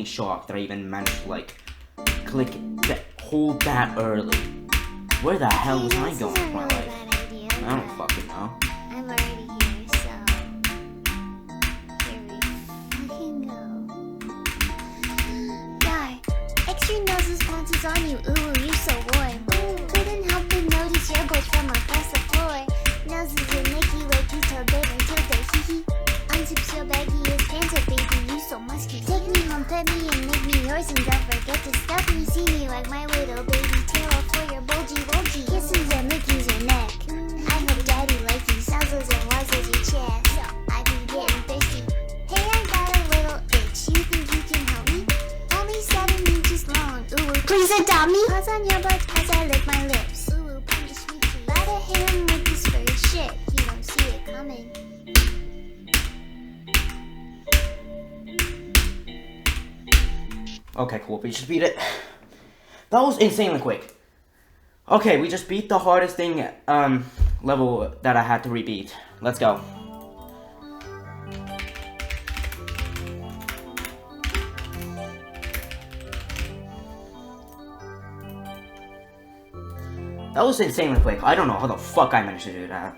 shocked that I even managed to like click that hold that early. Where the hell was I going with my life? I don't fucking know. I'm already here, so here we fucking go. Yar, extra nose responses on you. Ooh, you're so warm. Couldn't help but notice your boys from across the floor. Noses are Nicky like you told them until they hee hee. Unzip so baggy his pants up, baby, you so musky. Take me home, pet me, and make me yours, and don't forget to stuff me. See me like my little baby tail for your bulgy bulgy. Kisses and lickies your neck. I hope daddy likes you. Suzzles and wuzzles your chest. I've been getting thirsty. Hey, I got a little itch. You think you can help me? Only 7 inches long. Ooh, please adopt me. Pause on your butt as I lick my lips. Ooh, punish me too. Gotta hit him with this first shit. He won't see it coming. Okay, cool. We just beat it. That was insanely quick. Okay, we just beat the hardest thing level that I had to rebeat. Let's go. That was insanely quick. I don't know how the fuck I managed to do that.